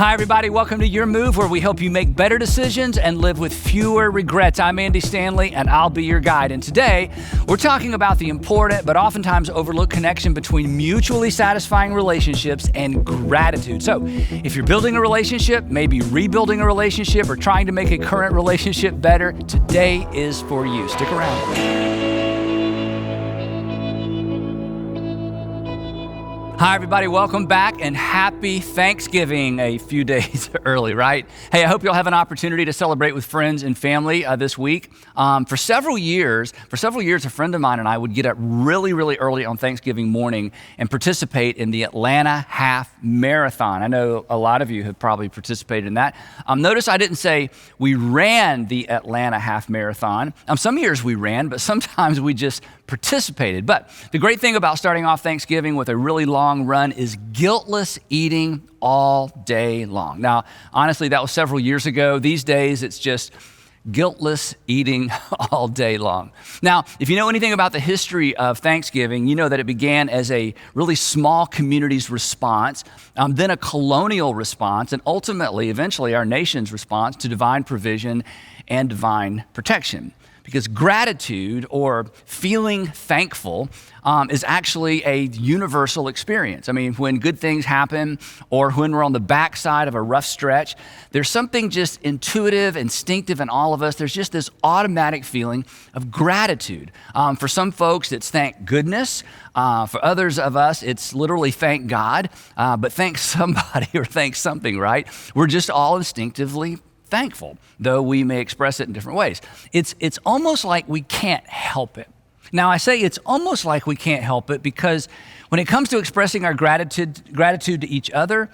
Hi, everybody. Welcome to Your Move, where we help you make better decisions and live with fewer regrets. I'm Andy Stanley, and I'll be your guide. And today, we're talking about the important but oftentimes overlooked connection between mutually satisfying relationships and gratitude. So, if you're building a relationship, maybe rebuilding a relationship, or trying to make a current relationship better, today is for you. Stick around. Hi, everybody. Welcome back and happy Thanksgiving a few days early, right? Hey, I hope you'll have an opportunity to celebrate with friends and family this week. For several years, a friend of mine and I would get up really early on Thanksgiving morning and participate in the Atlanta Half Marathon. I know a lot of you have probably participated in that. Notice I didn't say we ran the Atlanta Half Marathon. Some years we ran, but sometimes we just participated. But the great thing about starting off Thanksgiving with a really long run is guiltless eating all day long. Now, honestly, that was several years ago. These days, it's just guiltless eating all day long. Now, if you know anything about the history of Thanksgiving, you know that it began as a really small community's response, then a colonial response, and ultimately, eventually, our nation's response to divine provision and divine protection. Because gratitude, or feeling thankful, is actually a universal experience. I mean, when good things happen or when we're on the backside of a rough stretch, there's something just intuitive, instinctive in all of us. There's just this automatic feeling of gratitude. For some folks, it's thank goodness. For others of us, it's literally thank God, but thank somebody or thank something, right? We're just all instinctively thankful, though we may express it in different ways. It's almost like we can't help it. Now, I say it's almost like we can't help it because when it comes to expressing our gratitude to each other,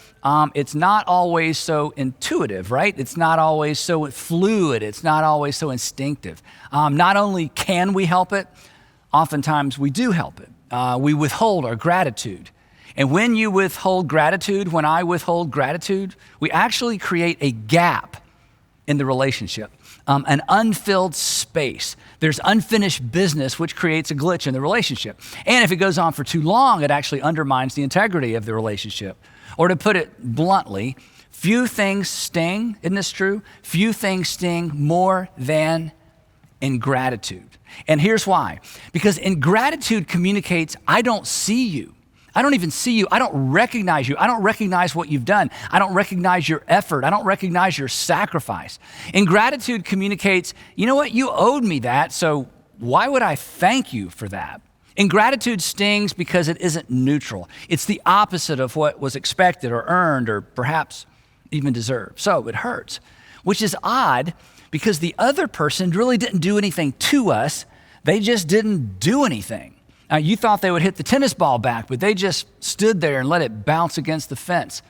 it's not always so intuitive, right? It's not always so fluid. It's not always so instinctive. Not only can we help it, oftentimes we do help it. We withhold our gratitude. And when you withhold gratitude, when I withhold gratitude, we actually create a gap in the relationship, an unfilled space. There's unfinished business, which creates a glitch in the relationship. And if it goes on for too long, it actually undermines the integrity of the relationship. Or to put it bluntly, few things sting, isn't this true? Few things sting more than ingratitude. And here's why. Because ingratitude communicates, I don't see you. I don't even see you. I don't recognize you. I don't recognize what you've done. I don't recognize your effort. I don't recognize your sacrifice. Ingratitude communicates, you know what? You owed me that, so why would I thank you for that? Ingratitude stings because it isn't neutral. It's the opposite of what was expected or earned or perhaps even deserved. So it hurts, which is odd because the other person really didn't do anything to us. They just didn't do anything. You thought they would hit the tennis ball back, but they just stood there and let it bounce against the fence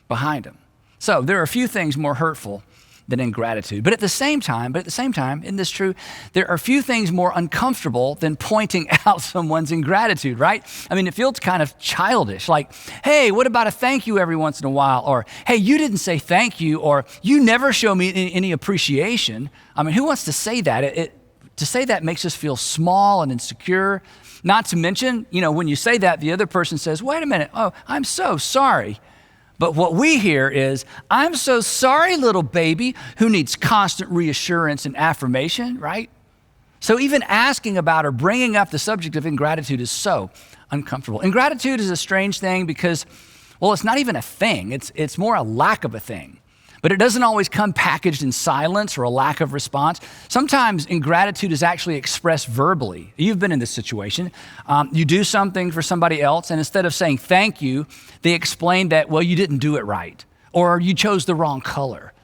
behind them. So there are a few things more hurtful than ingratitude. But at the same time, isn't this true? There are a few things more uncomfortable than pointing out someone's ingratitude, right? I mean, it feels kind of childish, like, hey, what about a thank you every once in a while? Or, hey, you didn't say thank you, or you never show me any appreciation. I mean, who wants to say that? To say that makes us feel small and insecure. Not to mention, when you say that, the other person says, wait a minute, oh, I'm so sorry. But what we hear is, I'm so sorry, little baby, who needs constant reassurance and affirmation, right? So even asking about or bringing up the subject of ingratitude is so uncomfortable. Ingratitude is a strange thing because, well, it's not even a thing. It's more a lack of a thing. But it doesn't always come packaged in silence or a lack of response. Sometimes ingratitude is actually expressed verbally. You've been in this situation. You do something for somebody else, and instead of saying thank you, they explain that, well, you didn't do it right, or you chose the wrong color.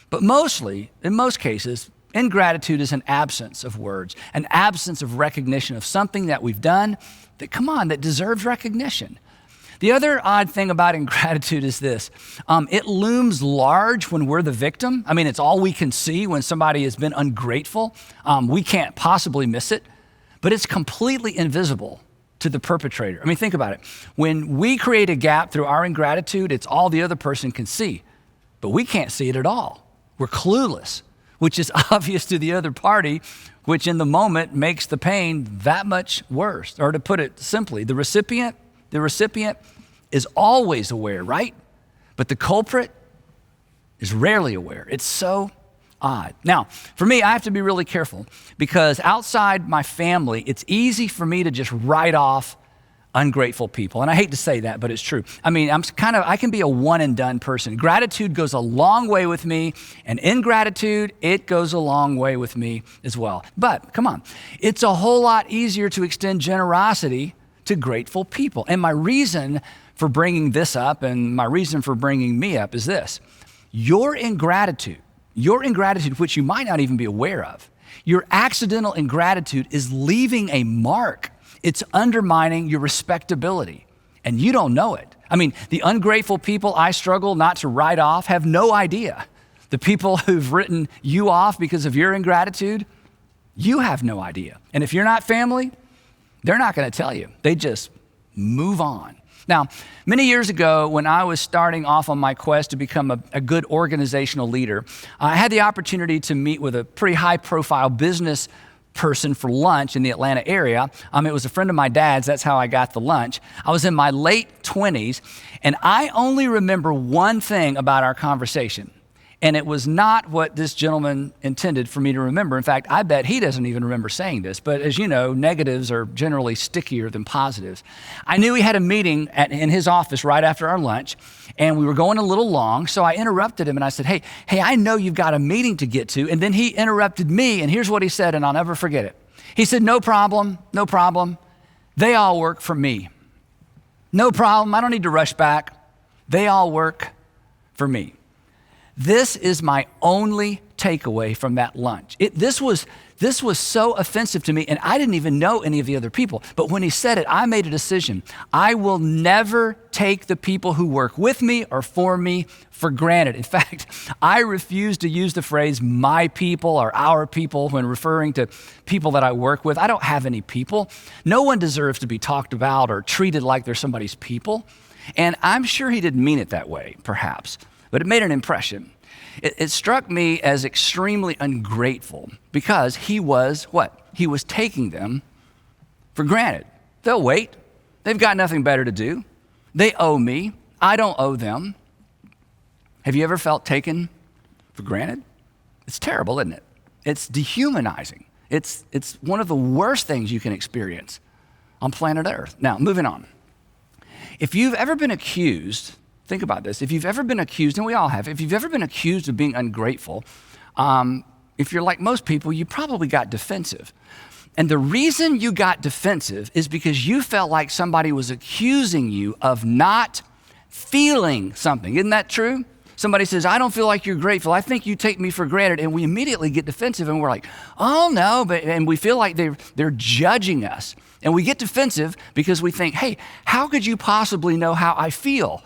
But mostly, in most cases, ingratitude is an absence of words, an absence of recognition of something that we've done that deserves recognition. The other odd thing about ingratitude is this. It looms large when we're the victim. I mean, it's all we can see when somebody has been ungrateful. We can't possibly miss it, but it's completely invisible to the perpetrator. I mean, think about it. When we create a gap through our ingratitude, it's all the other person can see, but we can't see it at all. We're clueless, which is obvious to the other party, which in the moment makes the pain that much worse. Or to put it simply, the recipient is always aware, right? But the culprit is rarely aware. It's so odd. Now, for me, I have to be really careful because outside my family, it's easy for me to just write off ungrateful people. And I hate to say that, but it's true. I mean, I can be a one and done person. Gratitude goes a long way with me, and ingratitude, it goes a long way with me as well. But come on, it's a whole lot easier to extend generosity to grateful people. And my reason for bringing this up and my reason for bringing me up is this. Your ingratitude, which you might not even be aware of, your accidental ingratitude is leaving a mark. It's undermining your respectability, and you don't know it. I mean, the ungrateful people I struggle not to write off have no idea. The people who've written you off because of your ingratitude, you have no idea. And if you're not family, they're not going to tell you. They just move on. Now, many years ago, when I was starting off on my quest to become a good organizational leader, I had the opportunity to meet with a pretty high-profile business person for lunch in the Atlanta area. It was a friend of my dad's. That's how I got the lunch. I was in my late 20s, and I only remember one thing about our conversation, and it was not what this gentleman intended for me to remember. In fact, I bet he doesn't even remember saying this, but as you know, negatives are generally stickier than positives. I knew he had a meeting in his office right after our lunch, and we were going a little long, so I interrupted him and I said, hey, I know you've got a meeting to get to. And then he interrupted me, and here's what he said, and I'll never forget it. He said, no problem. They all work for me. No problem, I don't need to rush back. They all work for me. This is my only takeaway from that lunch. This was so offensive to me, and I didn't even know any of the other people. But when he said it, I made a decision. I will never take the people who work with me or for me for granted. In fact, I refuse to use the phrase my people or our people when referring to people that I work with. I don't have any people. No one deserves to be talked about or treated like they're somebody's people. And I'm sure he didn't mean it that way, perhaps. But it made an impression. It struck me as extremely ungrateful because he was what? He was taking them for granted. They'll wait. They've got nothing better to do. They owe me. I don't owe them. Have you ever felt taken for granted? It's terrible, isn't it? It's dehumanizing. It's one of the worst things you can experience on planet Earth. Now, moving on. If you've ever been accused, think about this. If you've ever been accused, and we all have, if you've ever been accused of being ungrateful, if you're like most people, you probably got defensive. And the reason you got defensive is because you felt like somebody was accusing you of not feeling something. Isn't that true? Somebody says, I don't feel like you're grateful. I think you take me for granted. And we immediately get defensive and we're like, oh no, and we feel like they're judging us. And we get defensive because we think, hey, how could you possibly know how I feel?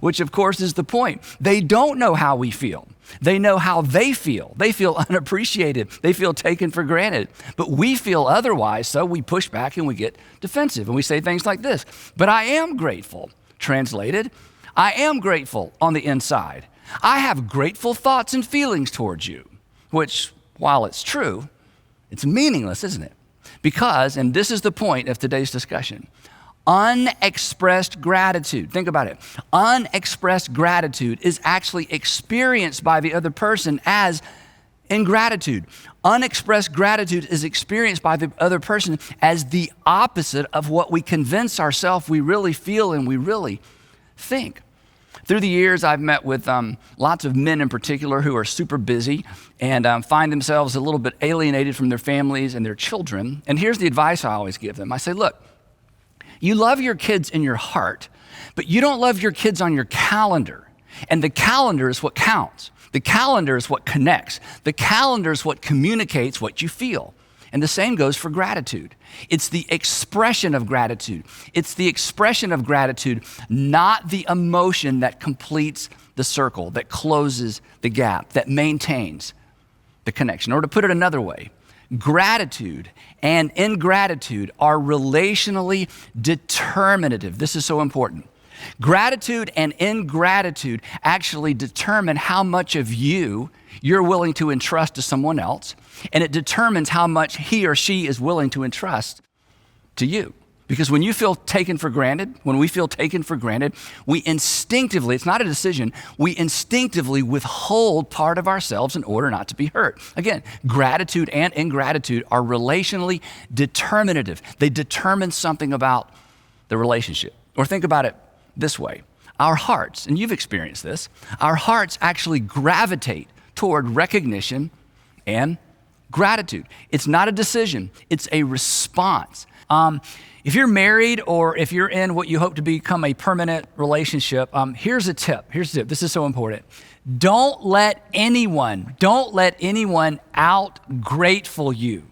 Which of course is the point. They don't know how we feel. They know how they feel. They feel unappreciated. They feel taken for granted. But we feel otherwise, so we push back and we get defensive. And we say things like this, but I am grateful. Translated, I am grateful on the inside. I have grateful thoughts and feelings towards you, which, while it's true, it's meaningless, isn't it? Because, and this is the point of today's discussion, unexpressed gratitude, think about it. Unexpressed gratitude is actually experienced by the other person as ingratitude. Unexpressed gratitude is experienced by the other person as the opposite of what we convince ourselves we really feel and we really think. Through the years, I've met with lots of men in particular who are super busy and find themselves a little bit alienated from their families and their children. And here's the advice I always give them. I say, look, you love your kids in your heart, but you don't love your kids on your calendar. And the calendar is what counts. The calendar is what connects. The calendar is what communicates what you feel. And the same goes for gratitude. It's the expression of gratitude. It's the expression of gratitude, not the emotion that completes the circle, that closes the gap, that maintains the connection. Or to put it another way, gratitude and ingratitude are relationally determinative. This is so important. Gratitude and ingratitude actually determine how much of you're willing to entrust to someone else, and it determines how much he or she is willing to entrust to you. Because when you feel taken for granted, when we feel taken for granted, we instinctively, it's not a decision, we instinctively withhold part of ourselves in order not to be hurt. Again, gratitude and ingratitude are relationally determinative. They determine something about the relationship. Or think about it this way. Our hearts, and you've experienced this, our hearts actually gravitate toward recognition and gratitude. It's not a decision, it's a response. If you're married or if you're in what you hope to become a permanent relationship, here's a tip. This is so important. Don't let anyone out grateful you.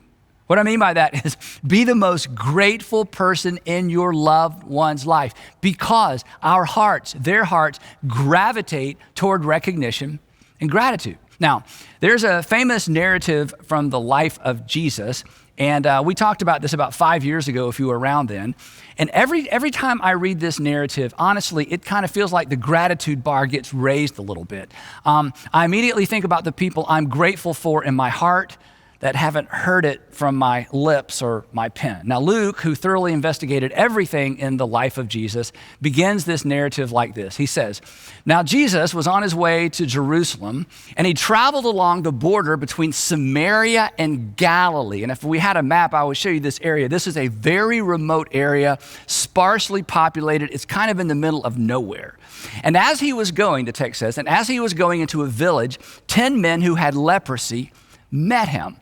What I mean by that is be the most grateful person in your loved one's life, because their hearts gravitate toward recognition and gratitude. Now, there's a famous narrative from the life of Jesus, and we talked about this about 5 years ago if you were around then. And every time I read this narrative, honestly, it kind of feels like the gratitude bar gets raised a little bit. I immediately think about the people I'm grateful for in my heart that haven't heard it from my lips or my pen. Now, Luke, who thoroughly investigated everything in the life of Jesus, begins this narrative like this. He says, "Now Jesus was on his way to Jerusalem, and he traveled along the border between Samaria and Galilee." And if we had a map, I would show you this area. This is a very remote area, sparsely populated. It's kind of in the middle of nowhere. And as he was going, the text says, and as he was going into a village, 10 men who had leprosy met him.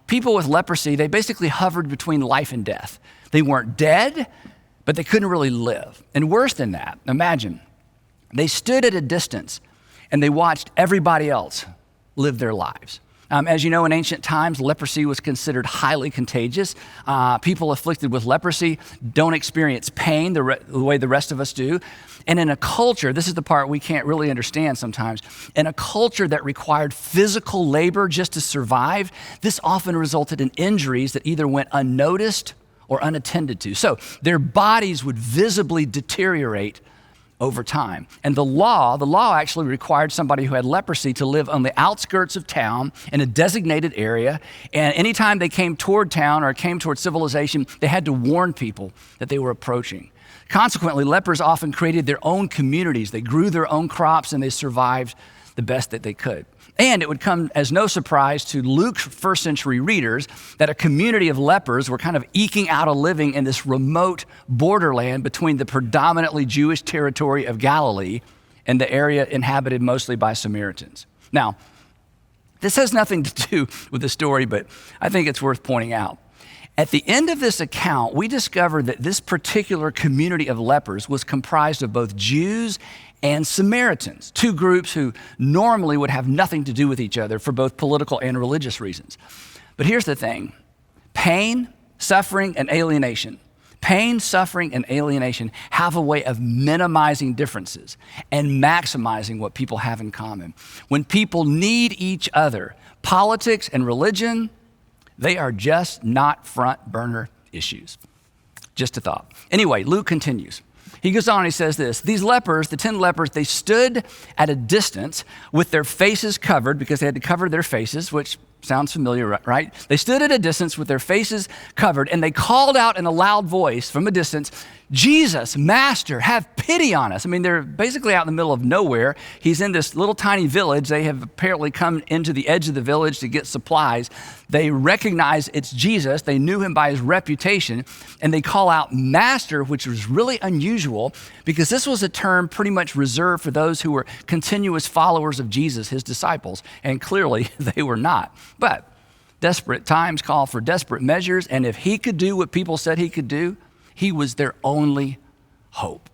People with leprosy, they basically hovered between life and death. They weren't dead, but they couldn't really live. And worse than that, imagine, they stood at a distance and they watched everybody else live their lives. As you know, in ancient times, leprosy was considered highly contagious. People afflicted with leprosy don't experience pain the way the rest of us do. And in a culture, this is the part we can't really understand sometimes, in a culture that required physical labor just to survive, this often resulted in injuries that either went unnoticed or unattended to. So their bodies would visibly deteriorate over time. And the law actually required somebody who had leprosy to live on the outskirts of town in a designated area. And anytime they came toward town or came toward civilization, they had to warn people that they were approaching. Consequently, lepers often created their own communities. They grew their own crops and they survived the best that they could. And it would come as no surprise to Luke's first century readers that a community of lepers were kind of eking out a living in this remote borderland between the predominantly Jewish territory of Galilee and the area inhabited mostly by Samaritans. Now, this has nothing to do with the story, but I think it's worth pointing out. At the end of this account, we discover that this particular community of lepers was comprised of both Jews and Samaritans, two groups who normally would have nothing to do with each other for both political and religious reasons. But here's the thing: pain, suffering, and alienation have a way of minimizing differences and maximizing what people have in common. When people need each other, politics and religion, they are just not front burner issues. Just a thought. Anyway, Luke continues. He goes on and he says this: these lepers, the 10 lepers, they stood at a distance with their faces covered, because they had to cover their faces, which sounds familiar, right? They stood at a distance with their faces covered, and they called out in a loud voice from a distance, "Jesus, Master, have pity on us." I mean, they're basically out in the middle of nowhere. He's in this little tiny village. They have apparently come into the edge of the village to get supplies. They recognize it's Jesus. They knew him by his reputation, and they call out Master, which was really unusual because this was a term pretty much reserved for those who were continuous followers of Jesus, his disciples, and clearly they were not. But desperate times call for desperate measures, and if he could do what people said he could do, he was their only hope.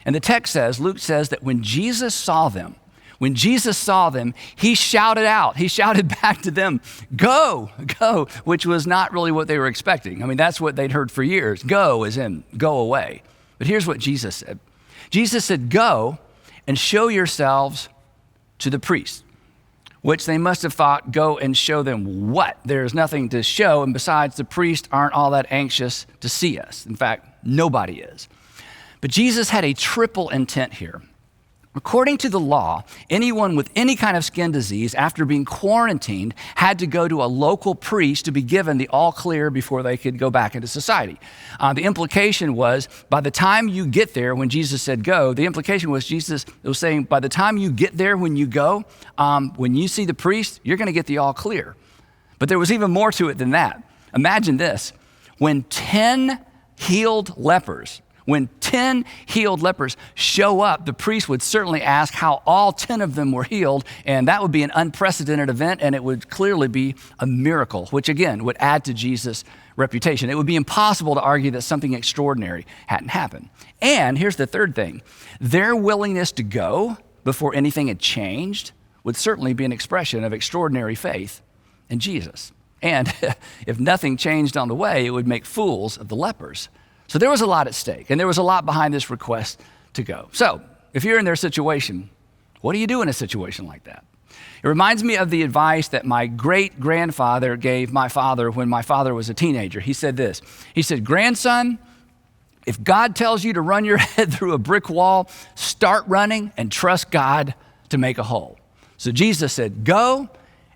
And the text says, Luke says, that when Jesus saw them, he shouted out, he shouted back to them, "Go, go," which was not really what they were expecting. I mean, that's what they'd heard for years. Go as in go away. But here's what Jesus said. Jesus said, "Go and show yourselves to the priests," which they must have thought, go and show them what? There's nothing to show, and besides, the priests aren't all that anxious to see us. In fact, nobody is. But Jesus had a triple intent here. According to the law, anyone with any kind of skin disease after being quarantined had to go to a local priest to be given the all clear before they could go back into society. The implication was by the time you get there, when Jesus said go, the implication was Jesus was saying by the time you get there, when you go, when you see the priest, you're going to get the all clear. But there was even more to it than that. Imagine this. When 10 healed lepers show up, the priest would certainly ask how all 10 of them were healed, and that would be an unprecedented event, and it would clearly be a miracle, which again would add to Jesus' reputation. It would be impossible to argue that something extraordinary hadn't happened. And here's the third thing. Their willingness to go before anything had changed would certainly be an expression of extraordinary faith in Jesus. And if nothing changed on the way, it would make fools of the lepers. So there was a lot at stake, and there was a lot behind this request to go. So if you're in their situation, what do you do in a situation like that? It reminds me of the advice that my great-grandfather gave my father when my father was a teenager. He said this. He said, "Grandson, if God tells you to run your head through a brick wall, start running and trust God to make a hole." So Jesus said, go,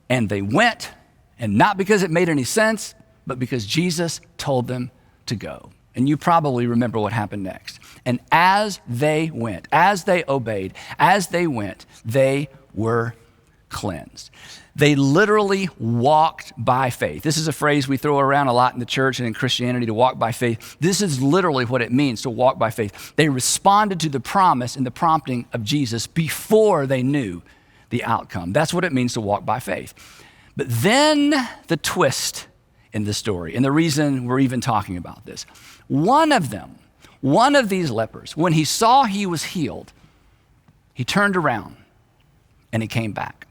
and they went, and not because it made any sense, but because Jesus told them to go. And you probably remember what happened next. And as they went, as they obeyed, as they went, they were cleansed. They literally walked by faith. This is a phrase we throw around a lot in the church and in Christianity, to walk by faith. This is literally what it means to walk by faith. They responded to the promise and the prompting of Jesus before they knew the outcome. That's what it means to walk by faith. But then the twist in the story, and the reason we're even talking about this. One of these lepers, when he saw he was healed, he turned around and he came back.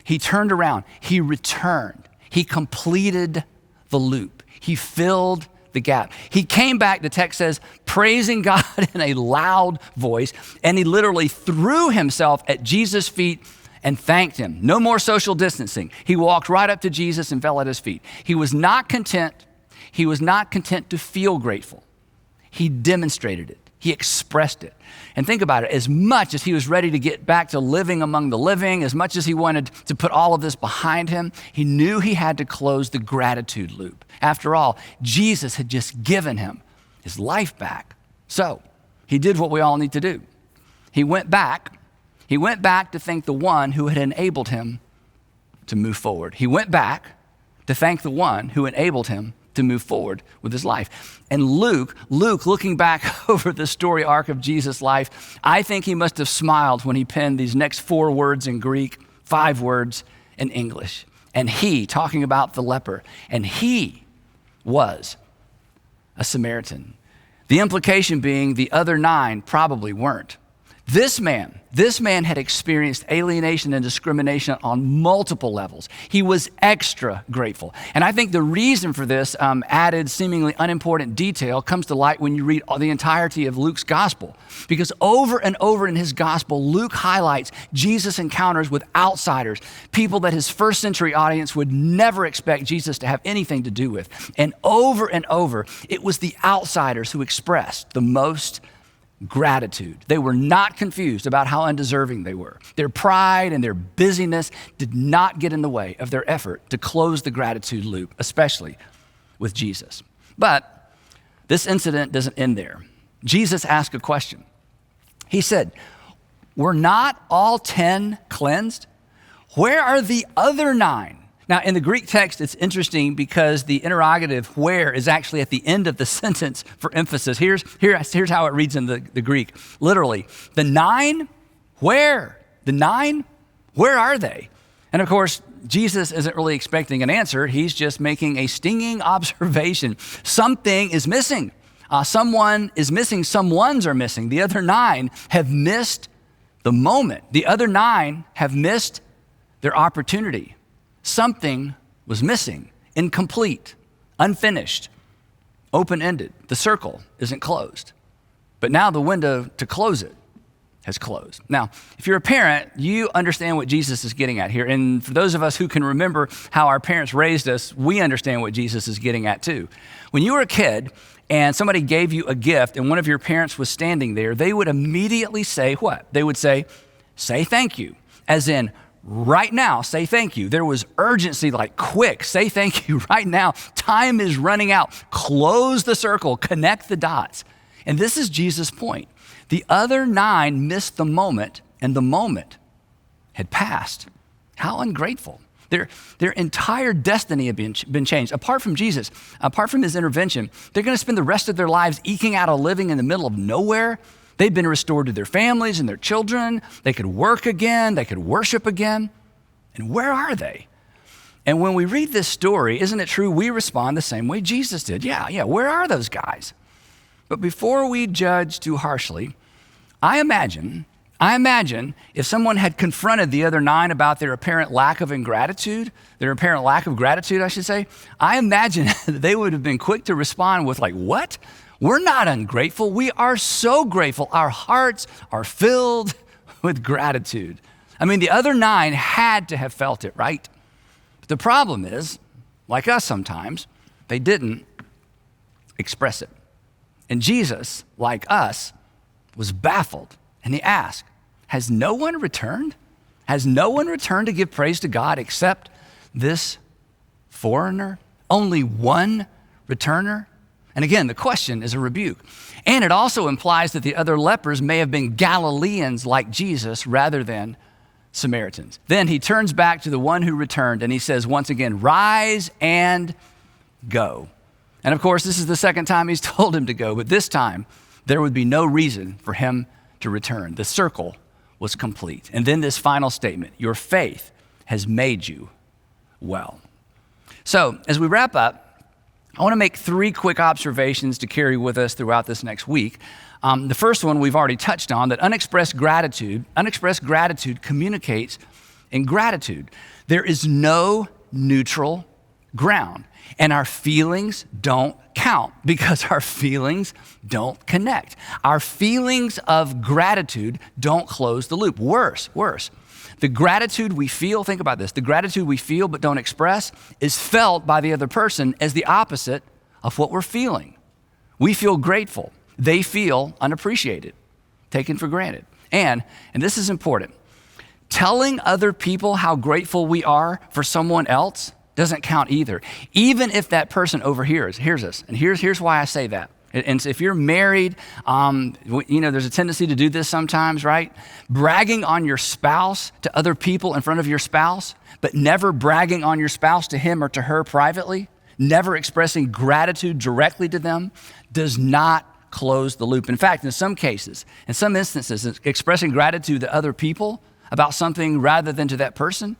He turned around, he returned, he completed the loop, he filled the gap. He came back, the text says, praising God in a loud voice, and he literally threw himself at Jesus' feet and thanked him. No more social distancing. He walked right up to Jesus and fell at his feet. He was not content. He was not content to feel grateful. He demonstrated it. He expressed it. And think about it, as much as he was ready to get back to living among the living, as much as he wanted to put all of this behind him, he knew he had to close the gratitude loop. After all, Jesus had just given him his life back. So he did what we all need to do. He went back to thank the one who had enabled him to move forward. He went back to thank the one who enabled him to move forward with his life. And Luke, looking back over the story arc of Jesus' life, I think he must have smiled when he penned these next 4 words in Greek, 5 words in English. And he, talking about the leper, and he was a Samaritan. The implication being the other 9 probably weren't. This man had experienced alienation and discrimination on multiple levels. He was extra grateful. And I think the reason for this added seemingly unimportant detail comes to light when you read the entirety of Luke's gospel. Because over and over in his gospel, Luke highlights Jesus' encounters with outsiders, people that his first century audience would never expect Jesus to have anything to do with. And over, it was the outsiders who expressed the most gratitude. They were not confused about how undeserving they were. Their pride and their busyness did not get in the way of their effort to close the gratitude loop, especially with Jesus. But this incident doesn't end there. Jesus asked a question. He said, "Were not all 10 cleansed? Where are the other 9? Now, in the Greek text, it's interesting because the interrogative where is actually at the end of the sentence for emphasis. Here's how it reads in the Greek. Literally, the 9, where? The 9, where are they? And of course, Jesus isn't really expecting an answer. He's just making a stinging observation. Something is missing. Someone is missing. Someone's are missing. The other 9 have missed the moment. The other 9 have missed their opportunity. Something was missing, incomplete, unfinished, open-ended. The circle isn't closed. But now the window to close it has closed. Now, if you're a parent, you understand what Jesus is getting at here. And for those of us who can remember how our parents raised us, we understand what Jesus is getting at too. When you were a kid and somebody gave you a gift and one of your parents was standing there, they would immediately say what? They would say thank you, as in, right now, say thank you. There was urgency, like quick, say thank you right now. Time is running out. Close the circle, connect the dots. And this is Jesus' point. The other 9 missed the moment, and the moment had passed. How ungrateful. Their entire destiny had been changed. Apart from Jesus, apart from his intervention, they're going to spend the rest of their lives eking out a living in the middle of nowhere. They've been restored to their families and their children. They could work again. They could worship again. And where are they? And when we read this story, isn't it true we respond the same way Jesus did? Yeah, where are those guys? But before we judge too harshly, I imagine if someone had confronted the other 9 about their apparent lack of gratitude, I should say, I imagine that they would have been quick to respond with like, what? We're not ungrateful. We are so grateful. Our hearts are filled with gratitude. I mean, the other 9 had to have felt it, right? But the problem is, like us sometimes, they didn't express it. And Jesus, like us, was baffled. And he asked, has no one returned? Has no one returned to give praise to God except this foreigner? Only one returner? And again, the question is a rebuke. And it also implies that the other lepers may have been Galileans like Jesus rather than Samaritans. Then he turns back to the one who returned and he says once again, rise and go. And of course, this is the second time he's told him to go, but this time there would be no reason for him to return. The circle was complete. And then this final statement, your faith has made you well. So as we wrap up, I want to make 3 quick observations to carry with us throughout this next week. The first one we've already touched on, that unexpressed gratitude communicates ingratitude. There is no neutral ground, and our feelings don't count because our feelings don't connect. Our feelings of gratitude don't close the loop. Worse. The gratitude we feel, think about this, the gratitude we feel but don't express is felt by the other person as the opposite of what we're feeling. We feel grateful. They feel unappreciated, taken for granted. And this is important, telling other people how grateful we are for someone else doesn't count either. Even if that person hears us. And here's why I say that. And so if you're married, there's a tendency to do this sometimes, right? Bragging on your spouse to other people in front of your spouse, but never bragging on your spouse to him or to her privately, never expressing gratitude directly to them, does not close the loop. In fact, in some instances, expressing gratitude to other people about something rather than to that person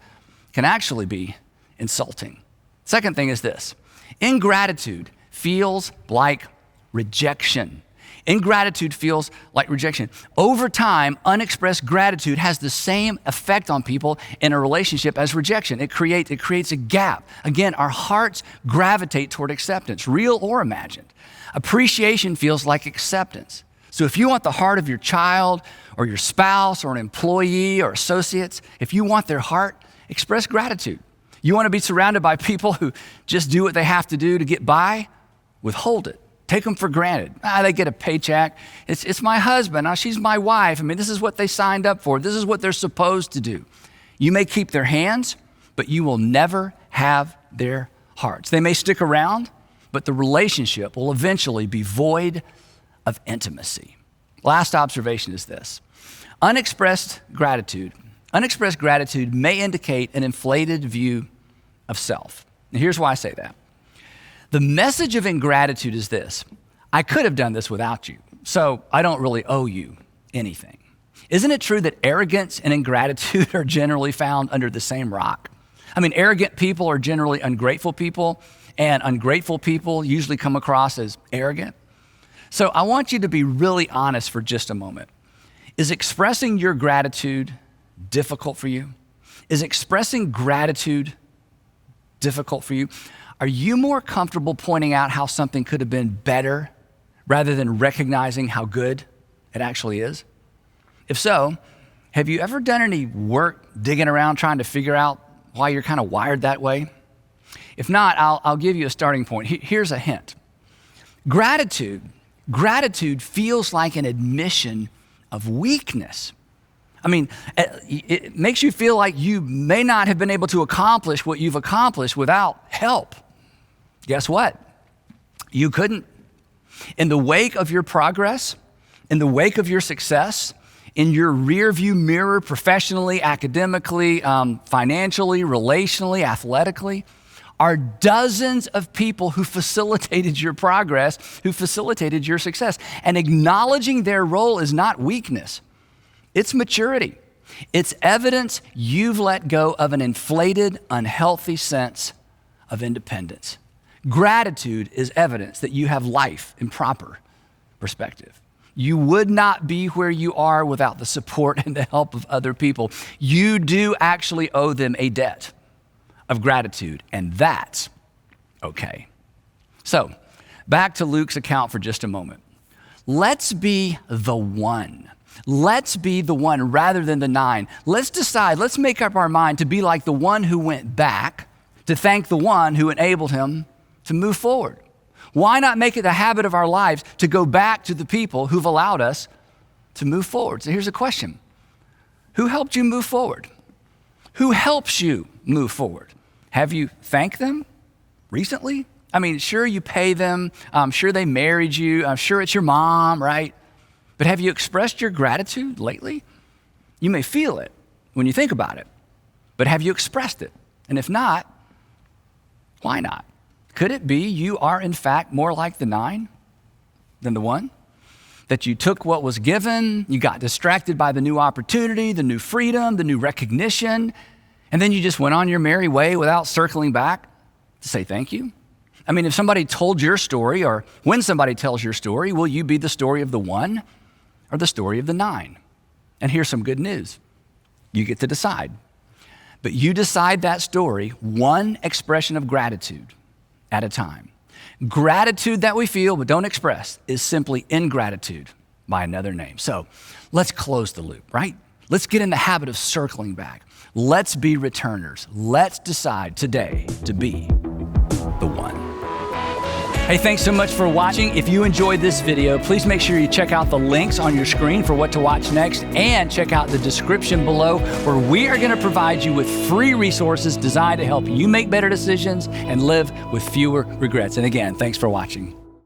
can actually be insulting. Second thing is this: ingratitude feels like rejection. Ingratitude feels like rejection. Over time, unexpressed gratitude has the same effect on people in a relationship as rejection. It creates a gap. Again, our hearts gravitate toward acceptance, real or imagined. Appreciation feels like acceptance. So if you want the heart of your child or your spouse or an employee or associates, if you want their heart, express gratitude. You want to be surrounded by people who just do what they have to do to get by? Withhold it. Take them for granted. They get a paycheck. It's my husband. She's my wife. This is what they signed up for. This is what they're supposed to do. You may keep their hands, but you will never have their hearts. They may stick around, but the relationship will eventually be void of intimacy. Last observation is this: unexpressed gratitude may indicate an inflated view of self. And here's why I say that. The message of ingratitude is this: I could have done this without you, so I don't really owe you anything. Isn't it true that arrogance and ingratitude are generally found under the same rock? Arrogant people are generally ungrateful people, and ungrateful people usually come across as arrogant. So I want you to be really honest for just a moment. Is expressing your gratitude difficult for you? Is expressing gratitude difficult for you? Are you more comfortable pointing out how something could have been better rather than recognizing how good it actually is? If so, have you ever done any work digging around trying to figure out why you're kind of wired that way? If not, I'll give you a starting point. Here's a hint. Gratitude feels like an admission of weakness. I mean, it makes you feel like you may not have been able to accomplish what you've accomplished without help. Guess what? You couldn't. In the wake of your progress, in the wake of your success, in your rearview mirror, professionally, academically, financially, relationally, athletically, are dozens of people who facilitated your progress, who facilitated your success. And acknowledging their role is not weakness. It's maturity. It's evidence you've let go of an inflated, unhealthy sense of independence. Gratitude is evidence that you have life in proper perspective. You would not be where you are without the support and the help of other people. You do actually owe them a debt of gratitude, and that's okay. So, back to Luke's account for just a moment. Let's be the one. Let's be the one rather than the 9. Let's decide, let's make up our mind to be like the one who went back to thank the one who enabled him to move forward. Why not make it a habit of our lives to go back to the people who've allowed us to move forward? So here's a question. Who helped you move forward? Who helps you move forward? Have you thanked them recently? I mean, sure you pay them. I'm sure they married you. I'm sure it's your mom, right? But have you expressed your gratitude lately? You may feel it when you think about it, but have you expressed it? And if not, why not? Could it be you are in fact more like the 9 than the 1? That you took what was given, you got distracted by the new opportunity, the new freedom, the new recognition, and then you just went on your merry way without circling back to say thank you? I mean, if somebody told your story, or when somebody tells your story, will you be the story of the 1 or the story of the 9? And here's some good news. You get to decide. But you decide that story one expression of gratitude at a time. Gratitude that we feel but don't express is simply ingratitude by another name. So let's close the loop, right? Let's get in the habit of circling back. Let's be returners. Let's decide today to be the one. Hey, thanks so much for watching. If you enjoyed this video, please make sure you check out the links on your screen for what to watch next, and check out the description below, where we are going to provide you with free resources designed to help you make better decisions and live with fewer regrets. And again, thanks for watching.